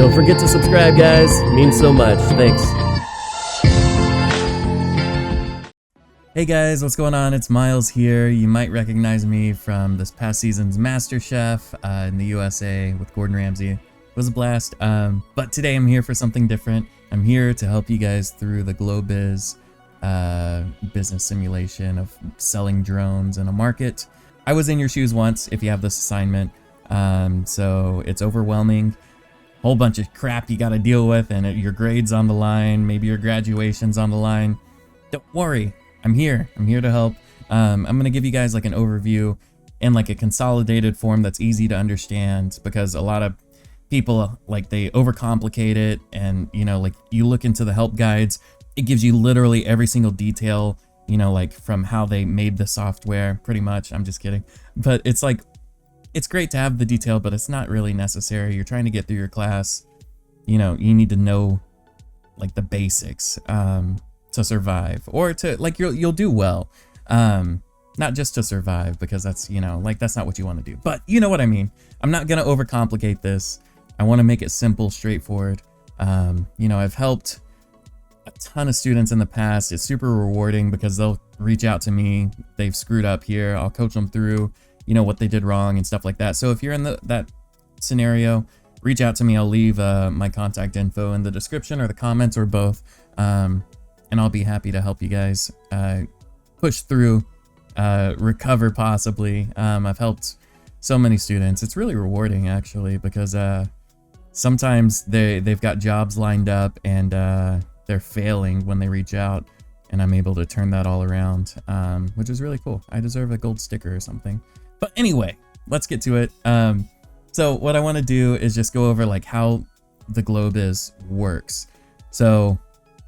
Don't forget to subscribe, guys. It means so much. Thanks. Hey guys, what's going on? It's Miles here. You might recognize me from this past season's MasterChef in the USA with Gordon Ramsay. It was a blast. But today I'm here for something different. I'm here to help you guys through the Glo Bus business simulation of selling drones in a market. I was in your shoes once if you have this assignment. So it's overwhelming. Whole bunch of crap you got to deal with, and your grades on the line, maybe your graduation's on the line. Don't worry. I'm here to help. I'm going to give you guys like an overview in like a consolidated form that's easy to understand, because a lot of people like they overcomplicate it, and you know, like you look into the help guides, it gives you literally every single detail, you know, like from how they made the software pretty much. I'm just kidding. But it's like, it's great to have the detail, but it's not really necessary. You're trying to get through your class. You know, you need to know like the basics. To survive, or to like you'll do well, not just to survive, because that's, you know, like that's not what you want to do, but you know what I mean. I'm not gonna overcomplicate this. I want to make it simple, straightforward. You know, I've helped a ton of students in the past. It's super rewarding because they'll reach out to me. They've screwed up here. I'll coach them through, you know, what they did wrong and stuff like that. So if you're in that scenario, reach out to me. I'll leave my contact info in the description or the comments or both. And I'll be happy to help you guys push through, recover possibly. I've helped so many students. It's really rewarding actually, because sometimes they've got jobs lined up and they're failing when they reach out, and I'm able to turn that all around, which is really cool. I deserve a gold sticker or something. But anyway, let's get to it. So what I want to do is just go over like how the Glo Bus works. So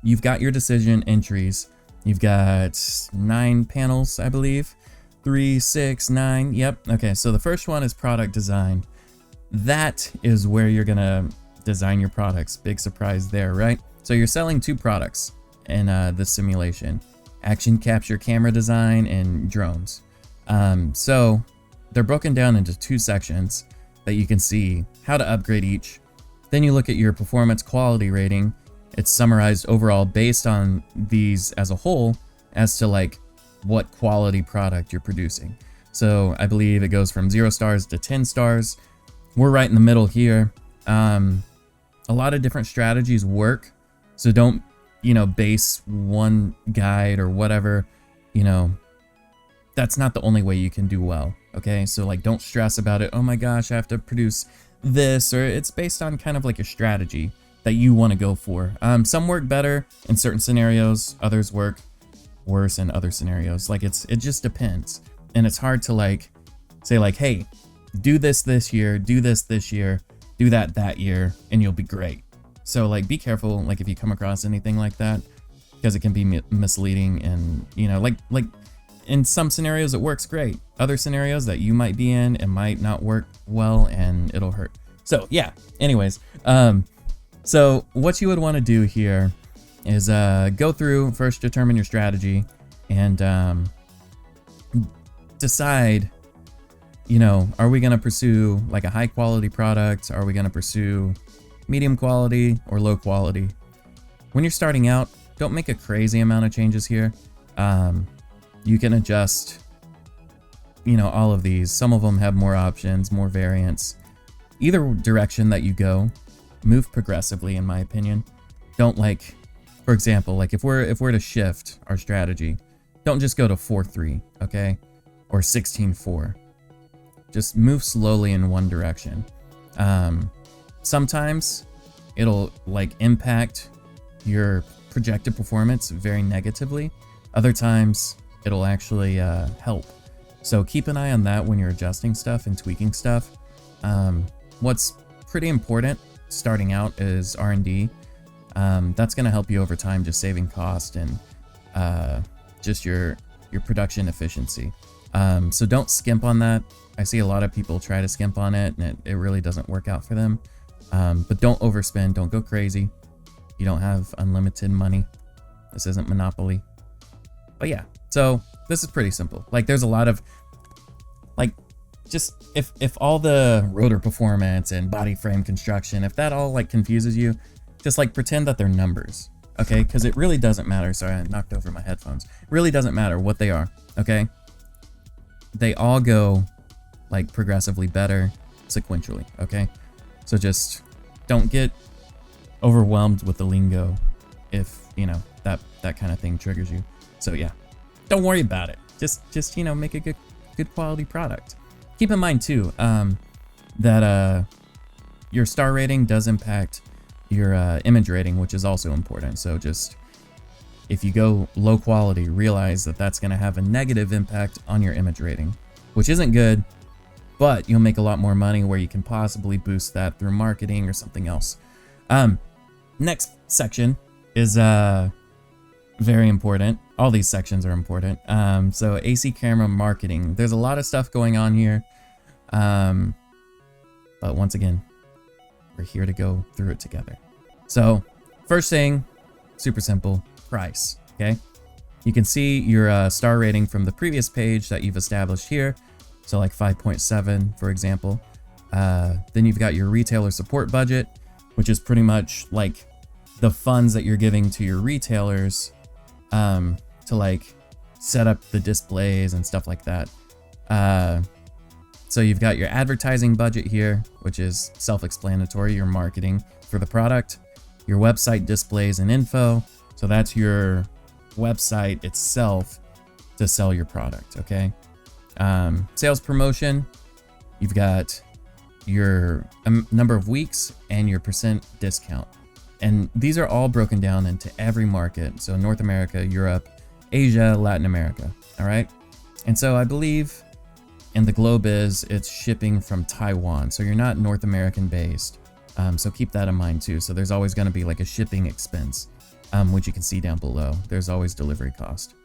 you've got your decision entries. You've got 9 panels, I believe. 3, 6, 9. Yep. Okay, so the first one is product design. That is where you're gonna design your products. Big surprise there, right? So you're selling 2 products in this simulation: action capture camera design and drones. So they're broken down into 2 sections that you can see how to upgrade each. Then you look at your performance quality rating. It's summarized overall based on these as a whole as to like what quality product you're producing. So I believe it goes from 0 stars to 10 stars. We're right in the middle here. A lot of different strategies work. So don't, you know, base one guide or whatever, you know, that's not the only way you can do well. Okay. So like, don't stress about it. Oh my gosh, I have to produce this, or it's based on kind of like a strategy that you want to go for. Some work better in certain scenarios, others work worse in other scenarios. Like it just depends. And it's hard to like say like, hey, do this year, do this year, do that year, and you'll be great. So like, be careful like if you come across anything like that, because it can be misleading. And you know, like in some scenarios it works great. Other scenarios that you might be in, it might not work well and it'll hurt. So yeah, anyways, so what you would want to do here is go through, first determine your strategy, and decide, you know, are we going to pursue like a high quality product? Are we going to pursue medium quality or low quality? When you're starting out, don't make a crazy amount of changes here. You can adjust, you know, all of these. Some of them have more options, more variants. Either direction that you go, move progressively, in my opinion. Don't like, for example, like if we're to shift our strategy, don't just go to 4-3, okay? Or 16-4. Just move slowly in one direction. Sometimes it'll like impact your projected performance very negatively. Other times it'll actually help. So keep an eye on that when you're adjusting stuff and tweaking stuff. What's pretty important starting out is R&D. That's going to help you over time, just saving cost and just your production efficiency. So don't skimp on that. I see a lot of people try to skimp on it, and it really doesn't work out for them. But don't overspend, don't go crazy. You don't have unlimited money. This isn't Monopoly. But yeah, so this is pretty simple. Like there's a lot of, like just if all the rotor performance and body frame construction, if that all like confuses you, just like pretend that they're numbers, okay? Because it really doesn't matter. Sorry, I knocked over my headphones. It really doesn't matter what they are, okay? They all go like progressively better sequentially, okay? So just don't get overwhelmed with the lingo if, you know, that kind of thing triggers you. So yeah, don't worry about it. Just you know, make a good quality product. Keep in mind too, that your star rating does impact your image rating, which is also important. So just if you go low quality, realize that that's going to have a negative impact on your image rating, which isn't good, but you'll make a lot more money where you can possibly boost that through marketing or something else. Next section is very important. All these sections are important. So AC camera marketing. There's a lot of stuff going on here. But once again, we're here to go through it together. So first thing, super simple, price, okay? You can see your star rating from the previous page that you've established here. So like 5.7, for example. Then you've got your retailer support budget, which is pretty much like the funds that you're giving to your retailers to like set up the displays and stuff like that. So you've got your advertising budget here, which is self-explanatory, your marketing for the product, your website displays and info. So that's your website itself to sell your product, okay? Sales promotion, you've got your number of weeks and your percent discount. And these are all broken down into every market. So North America, Europe, Asia, Latin America, all right? And so I believe in the Glo Bus, it's shipping from Taiwan. So you're not North American based. So keep that in mind too. So there's always gonna be like a shipping expense, which you can see down below. There's always delivery cost.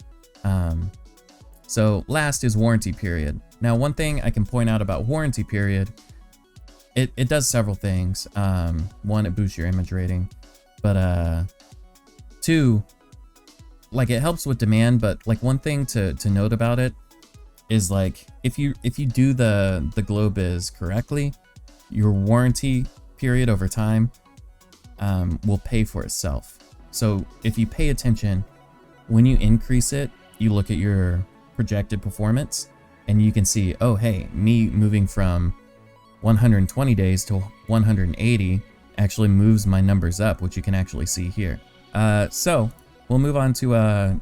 So last is warranty period. Now, one thing I can point out about warranty period, it does several things. One, it boosts your image rating, but two, like it helps with demand. But like one thing to note about it is like if you do the Glo Bus correctly, your warranty period over time will pay for itself. So if you pay attention, when you increase it, you look at your projected performance and you can see, oh, hey, me moving from 120 days to 180 actually moves my numbers up, which you can actually see here. So we'll move on to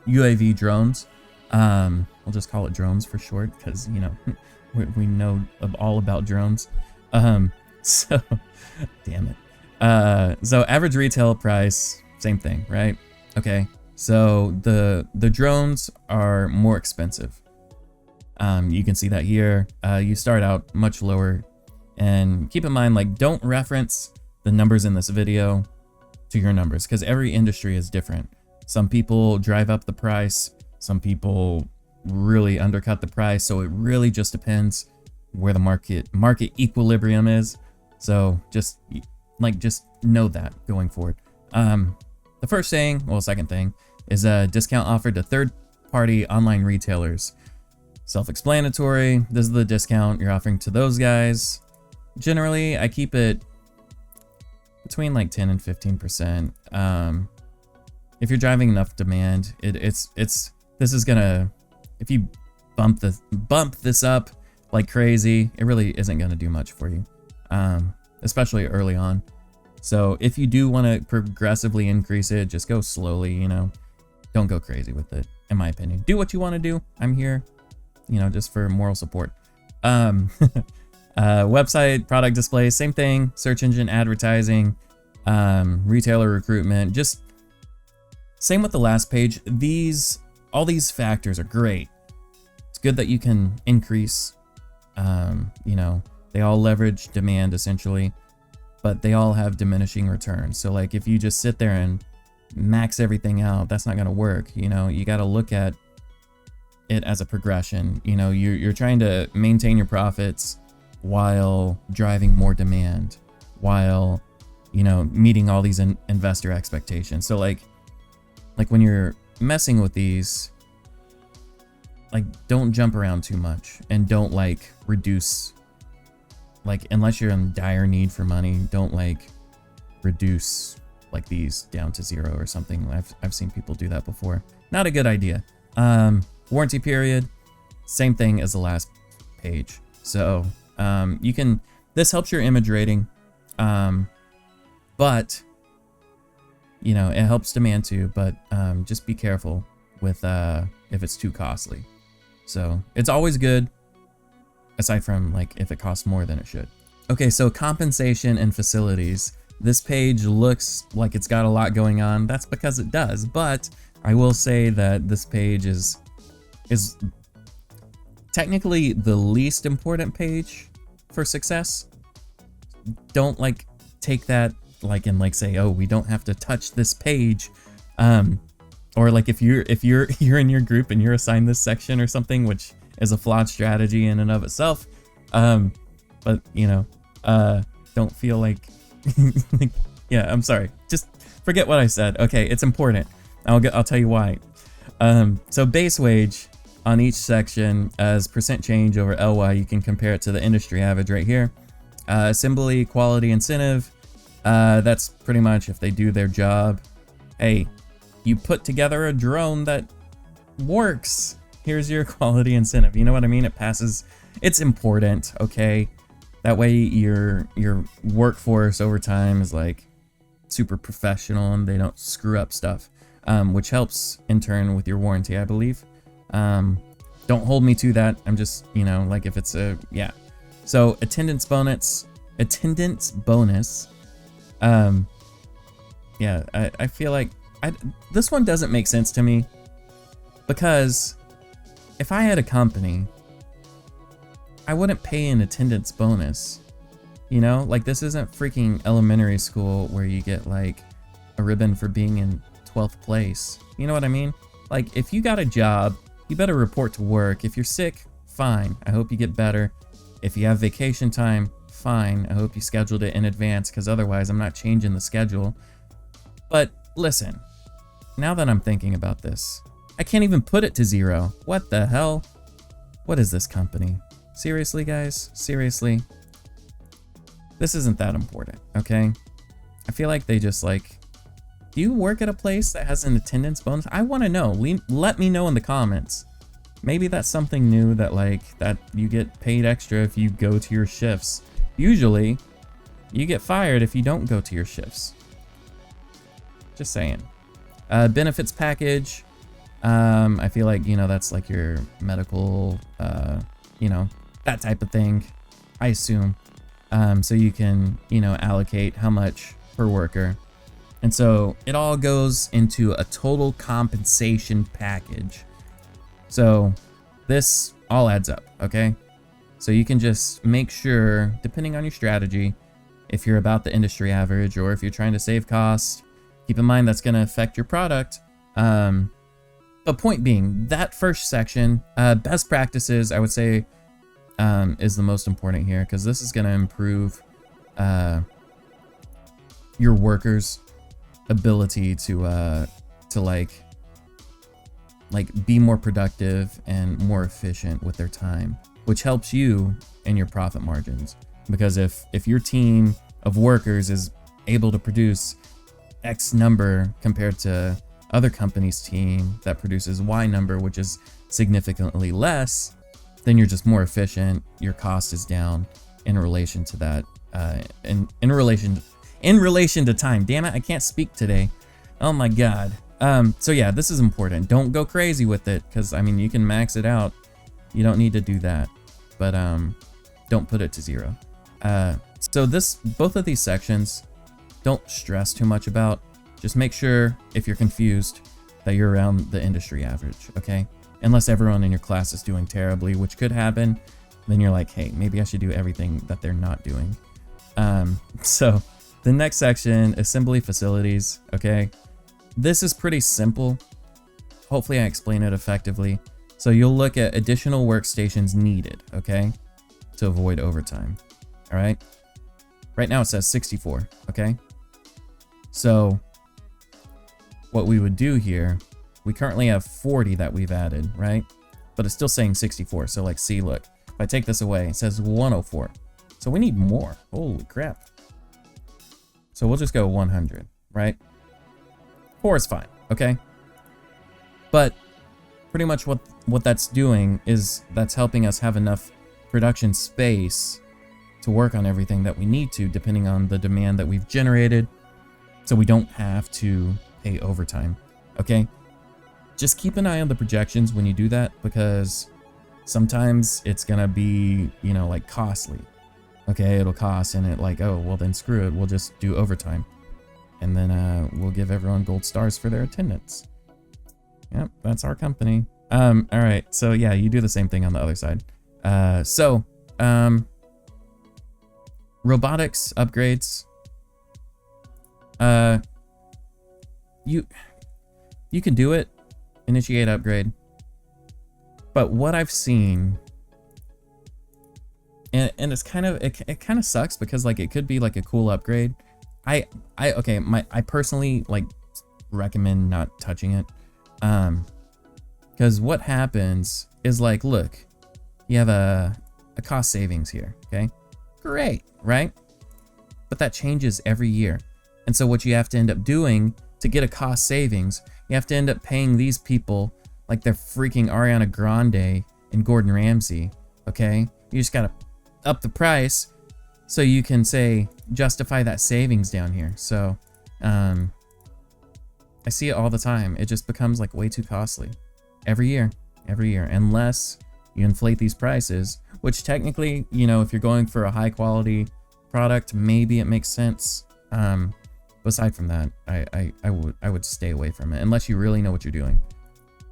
UAV drones. We'll just call it drones for short because, you know, we know all about drones. So damn it. So average retail price, same thing, right? Okay. So the drones are more expensive. You can see that here. You start out much lower, and keep in mind, like, don't reference the numbers in this video to your numbers because every industry is different. Some people drive up the price. Some people really undercut the price. So it really just depends where the market equilibrium is. So just know that going forward. The first thing, well, second thing, is a discount offered to third-party online retailers. Self-explanatory. This is the discount you're offering to those guys. Generally, I keep it between like 10 and 15%. If you're driving enough demand, this is gonna, if you bump this up like crazy, it really isn't gonna do much for you, especially early on. So if you do want to progressively increase it, just go slowly, you know, don't go crazy with it, in my opinion. Do what you want to do. I'm here, you know, just for moral support. Website, product display, same thing. Search engine advertising, retailer recruitment, just same with the last page. All these factors are great. It's good that you can increase, you know, they all leverage demand essentially, but they all have diminishing returns. So like if you just sit there and max everything out, that's not going to work. You know, you got to look at it as a progression. You know, you're trying to maintain your profits while driving more demand, while, you know, meeting all these investor expectations. So like when you're messing with these, like, don't jump around too much, and don't like reduce, like, unless you're in dire need for money, don't like reduce like these down to 0 or something. I've seen people do that before. Not a good idea. Warranty period, same thing as the last page. So you can, this helps your image rating, but you know, it helps demand too, but just be careful with if it's too costly. So it's always good, aside from like if it costs more than it should. Okay, so compensation and facilities. This page looks like it's got a lot going on. That's because it does, but I will say that this page is technically the least important page for success. Don't like take that like and like say, oh, we don't have to touch this page, or like if you're in your group and you're assigned this section or something, which is a flawed strategy in and of itself. But you know, don't feel like yeah, I'm sorry. Just forget what I said. Okay, it's important. I'll tell you why. So base wage on each section as percent change over LY, you can compare it to the industry average right here. Assembly quality incentive, that's pretty much if they do their job. Hey, you put together a drone that works. Here's your quality incentive. You know what I mean? It passes. It's important, okay? That way your workforce over time is like super professional and they don't screw up stuff, which helps in turn with your warranty, I believe. Don't hold me to that. I'm just, you know, like if it's a, yeah. So attendance bonus. Yeah, I feel like this one doesn't make sense to me, because if I had a company, I wouldn't pay an attendance bonus, you know? Like, this isn't freaking elementary school where you get like a ribbon for being in 12th place. You know what I mean? Like, if you got a job, you better report to work. If you're sick, fine. I hope you get better. If you have vacation time, fine. I hope you scheduled it in advance, because otherwise I'm not changing the schedule. But listen, now that I'm thinking about this, I can't even put it to 0. What the hell? What is this company? Seriously, guys? Seriously? This isn't that important, okay? I feel like they just like, do you work at a place that has an attendance bonus? I want to know. Let me know in the comments. Maybe that's something new that like, that you get paid extra if you go to your shifts. Usually, you get fired if you don't go to your shifts. Just saying. Benefits package. I feel like, you know, that's like your medical, you know, that type of thing, I assume. So you can, you know, allocate how much per worker. And so it all goes into a total compensation package. So this all adds up, okay? So you can just make sure, depending on your strategy, if you're about the industry average or if you're trying to save costs, keep in mind that's going to affect your product. But point being, that first section, best practices, I would say, is the most important here, because this is going to improve your workers' ability to like be more productive and more efficient with their time, which helps you in your profit margins. Because if your team of workers is able to produce X number compared to other company's team that produces Y number, which is significantly less, then you're just more efficient. Your cost is down in relation to that, in relation to time. Damn it, I can't speak today. Oh my god. So yeah, this is important. Don't go crazy with it, because I mean, you can max it out. You don't need to do that, but don't put it to 0. So both of these sections, don't stress too much about. Just make sure, if you're confused, that you're around the industry average, okay? Unless everyone in your class is doing terribly, which could happen, then you're like, hey, maybe I should do everything that they're not doing. So the next section, assembly facilities, okay? This is pretty simple. Hopefully I explain it effectively. So you'll look at additional workstations needed, okay? To avoid overtime, all right? Right now it says 64, okay? So what we would do here, we currently have 40 that we've added, right? but it's still saying 64. So like, see, look, if I take this away, it says 104. So we need more. Holy crap. So we'll just go 100, right? 4 is fine, okay? But pretty much what that's doing is that's helping us have enough production space to work on everything that we need to, depending on the demand that we've generated, so we don't have to pay overtime, okay? Just keep an eye on the projections when you do that, because sometimes it's gonna be, you know, like costly, okay? It'll cost, and it like, oh, well then screw it, we'll just do overtime. And then we'll give everyone gold stars for their attendance. Yep, that's our company. All right, so yeah, you do the same thing on the other side. Robotics upgrades. You can do it, initiate upgrade. But what I've seen, and it's kind of, it kind of sucks, because like it could be like a cool upgrade. I personally like recommend not touching it. Because what happens is, like, look, you have a cost savings here, okay? Great, right? But that changes every year. And so what you have to end up doing to get a cost savings, you have to end up paying these people like they're freaking Ariana Grande and Gordon Ramsay, okay? You just gotta up the price so you can say, justify that savings down here. So, I see it all the time. It just becomes like way too costly. Every year, unless you inflate these prices, which technically, you know, if you're going for a high quality product, maybe it makes sense. Aside from that, I would stay away from it unless you really know what you're doing,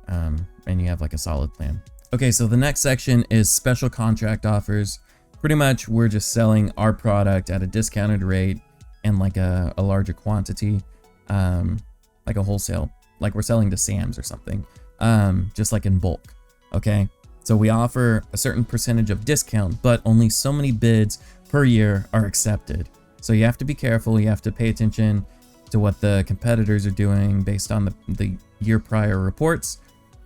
and you have like a solid plan. Okay, so the next section is special contract offers. Pretty much, we're just selling our product at a discounted rate and like a larger quantity, like a wholesale, like we're selling to Sam's or something, just like in bulk. Okay, so we offer a certain percentage of discount, but only so many bids per year are accepted. So you have to be careful. You have to pay attention to what the competitors are doing based on the year prior reports.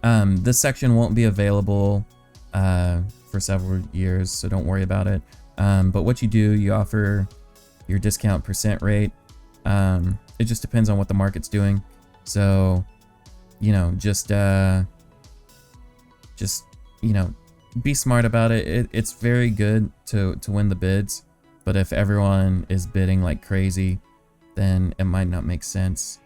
This section won't be available for several years, so don't worry about it. But what you do, you offer your discount percent rate. It just depends on what the market's doing. So, you know, just you know, be smart about it. It's very good to win the bids, but if everyone is bidding like crazy, then it might not make sense.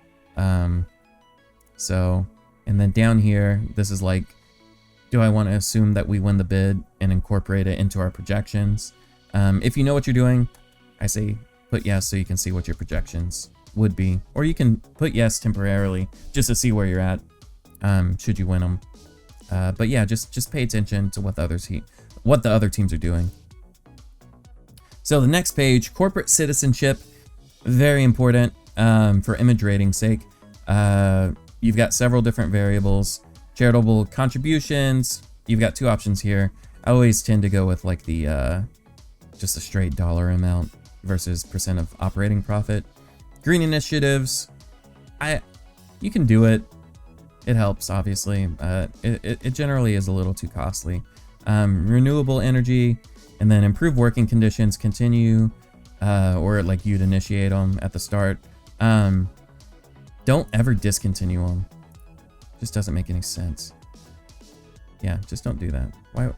So, and then down here, this is like, do I want to assume that we win the bid and incorporate it into our projections? If you know what you're doing, I say put yes so you can see what your projections would be, or you can put yes temporarily just to see where you're at, should you win them. But yeah, just pay attention to what the other teams are doing. So the next page, corporate citizenship, very important for image rating's sake. You've got several different variables. Charitable contributions, you've got two options here. I always tend to go with like the just a straight dollar amount versus percent of operating profit. Green initiatives, you can do it. It helps, obviously. It generally is a little too costly. Renewable energy, and then improve working conditions, continue, or like you'd initiate them at the start. Don't ever discontinue them. Just doesn't make any sense. Yeah, just don't do that. Why?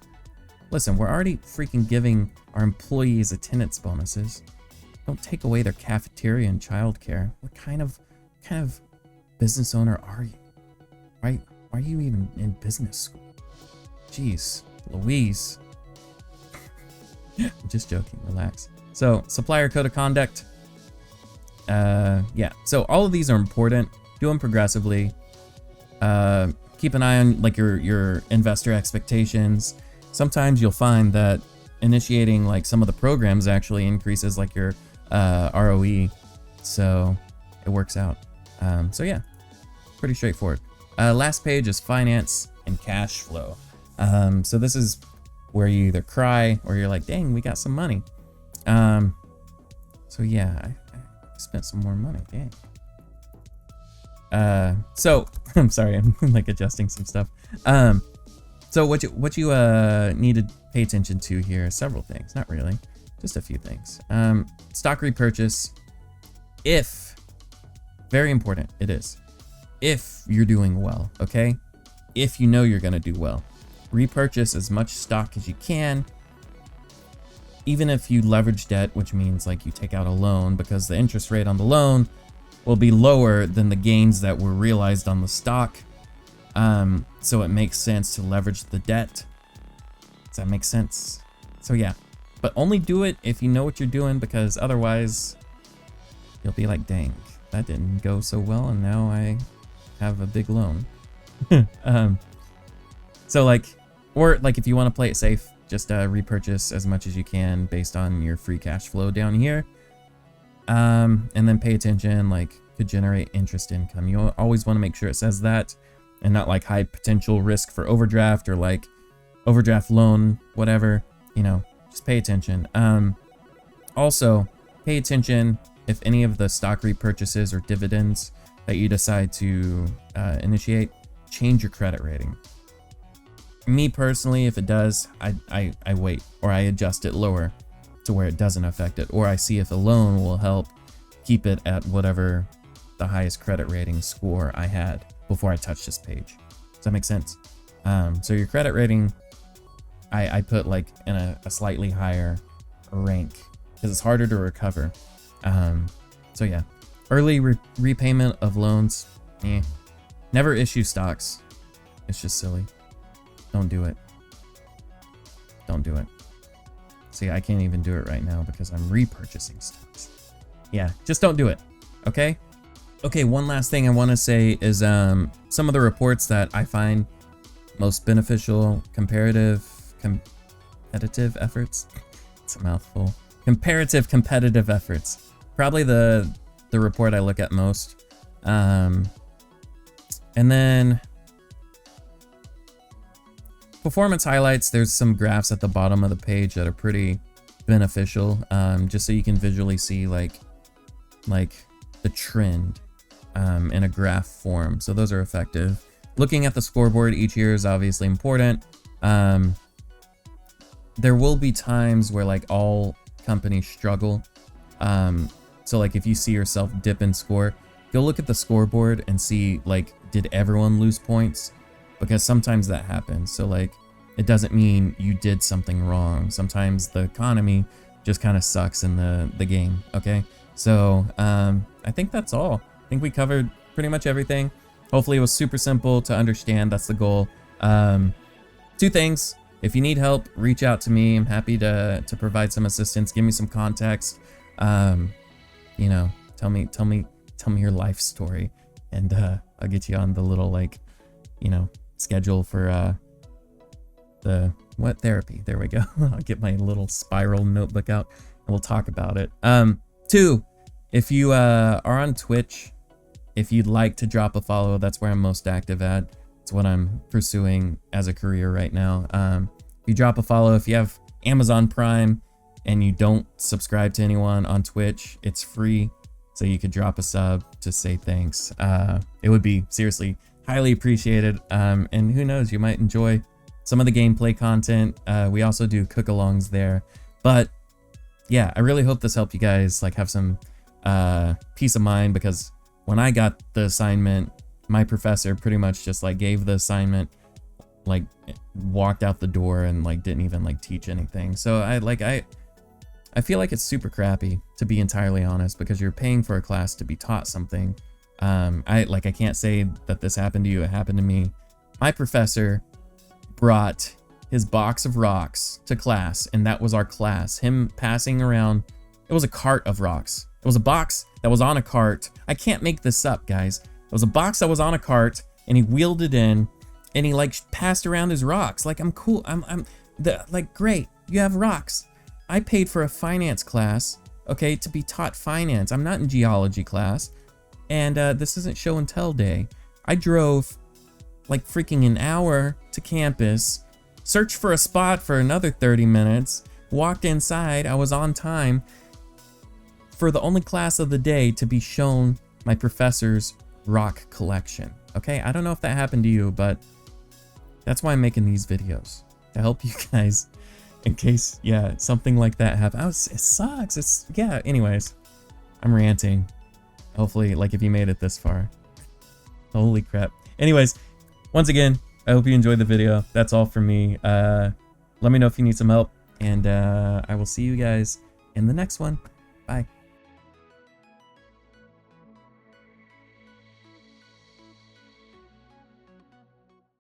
Listen, we're already freaking giving our employees attendance bonuses. Don't take away their cafeteria and childcare. What kind of business owner are you? Why are you even in business school? Jeez, Louise. Just joking, relax. So, supplier code of conduct. Yeah, so all of these are important. Do them progressively. Keep an eye on like your investor expectations. Sometimes you'll find that initiating like some of the programs actually increases like your ROE, so it works out. So yeah, pretty straightforward. Last page is finance and cash flow. So this is where you either cry or you're like, dang, we got some money. So yeah, I spent some more money, dang. So I'm sorry, I'm like adjusting some stuff. So So what you need to pay attention to here, several things, not really, just a few things. Stock repurchase, if, very important, it is, if you're doing well, okay? If you know you're gonna do well, repurchase as much stock as you can, even if you leverage debt, which means like you take out a loan, because the interest rate on the loan will be lower than the gains that were realized on the stock. So it makes sense to leverage the debt. Does that make sense? So yeah, but only do it if you know what you're doing, because otherwise you'll be like, dang, that didn't go so well, and now I have a big loan. So like, or like if you want to play it safe, just repurchase as much as you can based on your free cash flow down here. And then pay attention, like could generate interest income. You always want to make sure it says that, and not like high potential risk for overdraft or like overdraft loan, whatever, you know, just pay attention. Also pay attention if any of the stock repurchases or dividends that you decide to initiate change your credit rating. Me personally, if it does, I wait, or I adjust it lower to where it doesn't affect it, or I see if a loan will help keep it at whatever the highest credit rating score I had before I touch this page. Does that make sense? So your credit rating, I put like in a slightly higher rank because it's harder to recover. So yeah, early repayment of loans, never issue stocks. It's just silly. Don't do it. Don't do it. See, I can't even do it right now because I'm repurchasing stocks. Yeah, just don't do it. Okay? Okay, one last thing I want to say is some of the reports that I find most beneficial, competitive efforts. It's a mouthful. Comparative competitive efforts. Probably the report I look at most. And then performance highlights, there's some graphs at the bottom of the page that are pretty beneficial, just so you can visually see like the trend in a graph form. So those are effective. Looking at the scoreboard each year is obviously important. There will be times where like all companies struggle. So like if you see yourself dip in score, go look at the scoreboard and see like, did everyone lose points? Because sometimes that happens. So like, it doesn't mean you did something wrong. Sometimes the economy just kind of sucks in the game. Okay. So I think that's all. I think we covered pretty much everything. Hopefully it was super simple to understand. That's the goal. Two things. If you need help, reach out to me. I'm happy to provide some assistance. Give me some context. You know, tell me your life story, and I'll get you on the little like, you know, schedule for the what therapy. There we go. I'll get my little spiral notebook out and we'll talk about it. Two, if you are on Twitch, if you'd like to drop a follow, that's where I'm most active at. It's what I'm pursuing as a career right now. If you drop a follow, if you have Amazon Prime and you don't subscribe to anyone on Twitch, it's free. So you could drop a sub to say thanks. It would be seriously highly appreciated. And who knows, you might enjoy some of the gameplay content. We also do cook-alongs there. But yeah, I really hope this helped you guys like have some peace of mind, because when I got the assignment, my professor pretty much just like gave the assignment, like walked out the door and like didn't even like teach anything. So I feel like it's super crappy, to be entirely honest, because you're paying for a class to be taught something. I can't say that this happened to you. It happened to me. My professor brought his box of rocks to class, and that was our class. Him passing around, it was a cart of rocks. It was a box that was on a cart. I can't make this up, guys. It was a box that was on a cart, and he wheeled it in, and he like passed around his rocks. Like, I'm cool. Like, great. You have rocks. I paid for a finance class, okay, to be taught finance. I'm not in geology class, and this isn't show and tell day. I drove like freaking an hour to campus, searched for a spot for another 30 minutes, walked inside. I was on time for the only class of the day to be shown my professor's rock collection. Okay, I don't know if that happened to you, but That's why I'm making these videos, to help you guys in case, yeah, something like that happens. It sucks. Yeah, anyways, I'm ranting. Hopefully, like, if you made it this far. Holy crap. Anyways, once again, I hope you enjoyed the video. That's all from me. Let me know if you need some help, and I will see you guys in the next one. Bye.